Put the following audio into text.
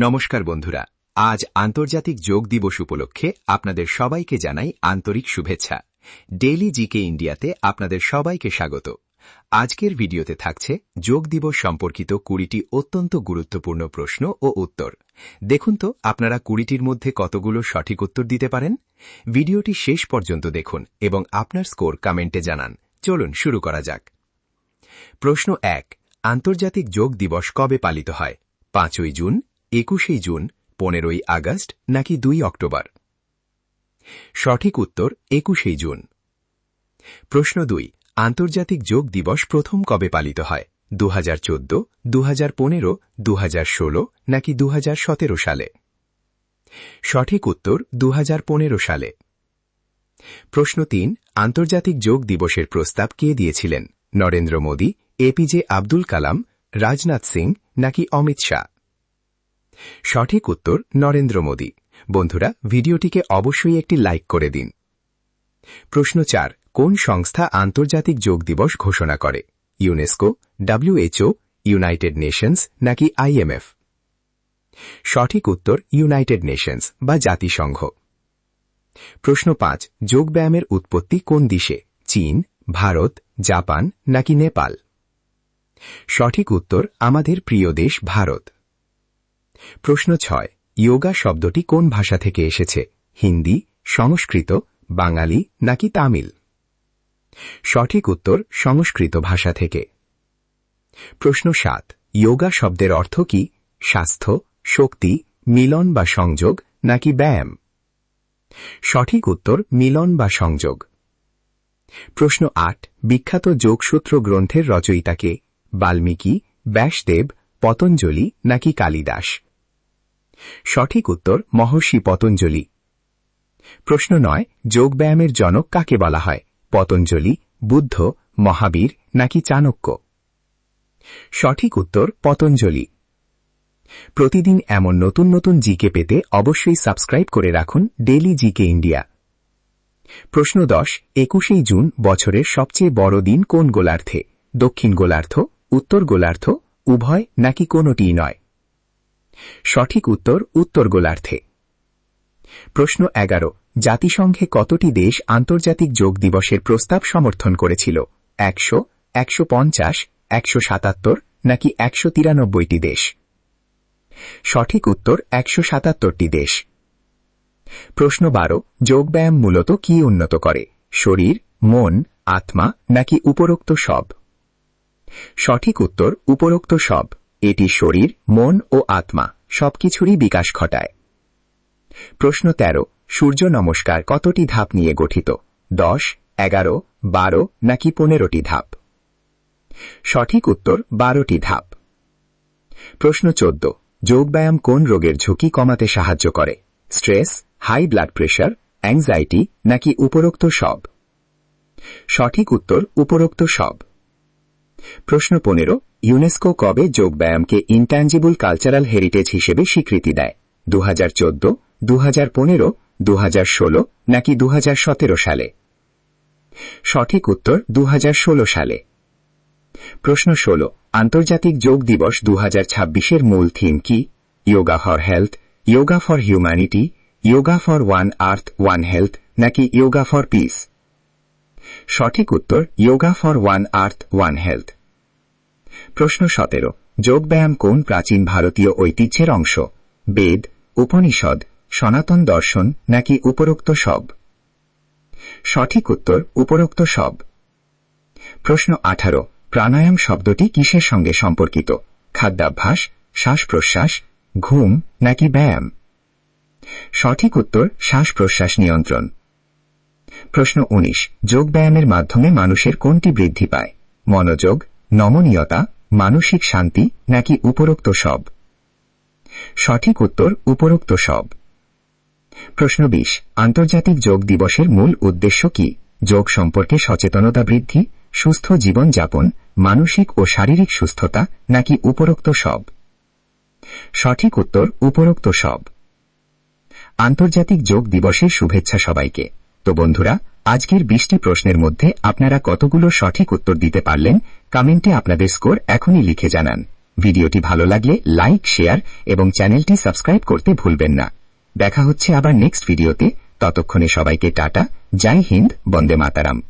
নমস্কার বন্ধুরা, আজ আন্তর্জাতিক যোগ দিবস উপলক্ষে আপনাদের সবাইকে জানাই আন্তরিক শুভেচ্ছা। ডেইলি জিকে ইন্ডিয়াতে আপনাদের সবাইকে স্বাগত। আজকের ভিডিওতে থাকছে যোগ দিবস সম্পর্কিত 20টি অত্যন্ত গুরুত্বপূর্ণ প্রশ্ন ও উত্তর। দেখুন তো আপনারা 20টির মধ্যে কতগুলো সঠিক উত্তর দিতে পারেন। ভিডিওটি শেষ পর্যন্ত দেখুন এবং আপনার স্কোর কমেন্টে জানান। চলুন শুরু করা যাক। প্রশ্ন 1, আন্তর্জাতিক যোগ দিবস কবে পালিত হয়? 5ই জুন, 21শে জুন, 15ই আগস্ট নাকি 2 অক্টোবর? সঠিক উত্তর 21শে জুন। প্রশ্ন 2, আন্তর্জাতিক যোগ দিবস প্রথম কবে পালিত হয়? 2014, 2015, 2016 নাকি 2017 সালে? সঠিক উত্তর 2015 সালে। প্রশ্ন 3, আন্তর্জাতিক যোগ দিবসের প্রস্তাব কে দিয়েছিলেন? নরেন্দ্র মোদী, এপিজে আব্দুল কালাম, রাজনাথ সিং নাকি অমিত শাহ? সঠিক উত্তর নরেন্দ্র মোদী। বন্ধুরা, ভিডিওটিকে অবশ্যই একটি লাইক করে দিন। প্রশ্ন 4, কোন সংস্থা আন্তর্জাতিক যোগ দিবস ঘোষণা করে? ইউনেস্কো, WHO, ইউনাইটেড নেশনস নাকি IMF? সঠিক উত্তর ইউনাইটেড নেশনস বা জাতিসংঘ। প্রশ্ন 5, যোগব্যায়ামের উৎপত্তি কোন দেশে? চীন, ভারত, জাপান নাকি নেপাল? সঠিক উত্তর আমাদের প্রিয় দেশ ভারত। প্রশ্ন 6, যোগা শব্দটি কোন ভাষা থেকে এসেছে? হিন্দি, সংস্কৃত, বাঙালি নাকি তামিল? সঠিক উত্তর সংস্কৃত ভাষা থেকে। প্রশ্ন 7, যোগা শব্দের অর্থ কি? স্বাস্থ্য, শক্তি, মিলন বা সংযোগ নাকি ব্যায়াম? সঠিক উত্তর মিলন বা সংযোগ। প্রশ্ন 8, বিখ্যাত যোগসূত্র গ্রন্থের রচয়িতাকে? বাল্মীকি, ব্যাসদেব, পতঞ্জলি নাকি কালিদাস? সঠিক উত্তর মহর্ষি পতঞ্জলি। প্রশ্ন 9, যোগব্যায়ামের জনক কাকে বলা হয়? পতঞ্জলি, বুদ্ধ, মহাবীর নাকি চাণক্য? সঠিক উত্তর পতঞ্জলি। প্রতিদিন এমন নতুন নতুন জিকে পেতে অবশ্যই সাবস্ক্রাইব করে রাখুন ডেইলি জিকে ইন্ডিয়া। প্রশ্ন 10, 21শে জুন বছরের সবচেয়ে বড় দিন কোন গোলার্ধে? দক্ষিণ গোলার্ধ, উত্তর গোলার্ধ, উভয় নাকি কোনটিই নয়? সঠিক উত্তর উত্তর গোলার্ধে। প্রশ্ন 11, জাতিসংঘে কতটি দেশ আন্তর্জাতিক যোগ দিবসের প্রস্তাব সমর্থন করেছিল? 100, 150, 177 নাকি 193টি দেশ? সঠিক উত্তর 177টি দেশ। প্রশ্ন 12, যোগব্যায়াম মূলত কি উন্নত করে? শরীর, মন, আত্মা নাকি উপরোক্ত সব? সঠিক উত্তর উপরোক্ত সব। এটি শরীর, মন ও আত্মা সবকিছুরই বিকাশ ঘটায়। প্রশ্ন 13, সূর্য নমস্কার কতটি ধাপ নিয়ে গঠিত? 10, 11, 12 নাকি 15টি ধাপ? সঠিক উত্তর 12টি ধাপ। প্রশ্ন 14, যোগব্যায়াম কোন রোগের ঝুঁকি কমাতে সাহায্য করে? Stress, high blood pressure, anxiety নাকি উপরোক্ত সব? সঠিক উত্তর উপরোক্ত সব। প্রশ্ন 15, ইউনেস্কো কবে যোগব্যায়ামকে ইনট্যাঞ্জিবল কালচারাল হেরিটেজ হিসেবে স্বীকৃতি দেয়? 2014, 2015, 2016 নাকি 2017 সালে? সঠিক উত্তর 2016 সালে। প্রশ্ন 16, আন্তর্জাতিক যোগ দিবস 2026-এর মূল থিম কি? Yoga for health, yoga for humanity, yoga for one earth one health নাকি যোগা ফর পিস? সঠিক উত্তর yoga for one earth one health. প্রশ্ন 17, যোগব্যায়াম কোন প্রাচীন ভারতীয় ঐতিহ্যের অংশ? বেদ, উপনিষদ, সনাতন দর্শন নাকি উপরোক্ত সব? সঠিক উত্তর উপরোক্ত সব। প্রশ্ন 18, প্রাণায়াম শব্দটি কিসের সঙ্গে সম্পর্কিত? খাদ্যাভ্যাস, শ্বাস প্রশ্বাস, ঘুম নাকি ব্যায়াম? সঠিক উত্তর শ্বাস প্রশ্বাস নিয়ন্ত্রণ। প্রশ্ন 19, যোগব্যায়ামের মাধ্যমে মানুষের কোনটি বৃদ্ধি পায়? মনোযোগ, নমনীয়তা, মানসিক শান্তি নাকি উপরোক্ত সব? সঠিক উত্তর উপরোক্ত সব। প্রশ্ন 20, আন্তর্জাতিক যোগ দিবসের মূল উদ্দেশ্য কি? যোগ সম্পর্কে সচেতনতা বৃদ্ধি, সুস্থ জীবন যাপন, মানসিক ও শারীরিক সুস্থতা নাকি উপরোক্ত সব? সঠিক উত্তর উপরোক্ত সব। আন্তর্জাতিক যোগ দিবসের শুভেচ্ছা সবাইকে। তো বন্ধুরা, আজকের 20টি প্রশ্নের মধ্যে আপনারা কতগুলো সঠিক উত্তর দিতে পারলেন কমেন্টে আপনাদের স্কোর এখনই লিখে জানান। ভিডিওটি ভালো লাগলে লাইক, শেয়ার এবং চ্যানেলটি সাবস্ক্রাইব করতে ভুলবেন না। দেখা হচ্ছে আবার নেক্সট ভিডিওতে। ততক্ষণে সবাইকে টাটা। জয় হিন্দ, বন্দে মাতারাম।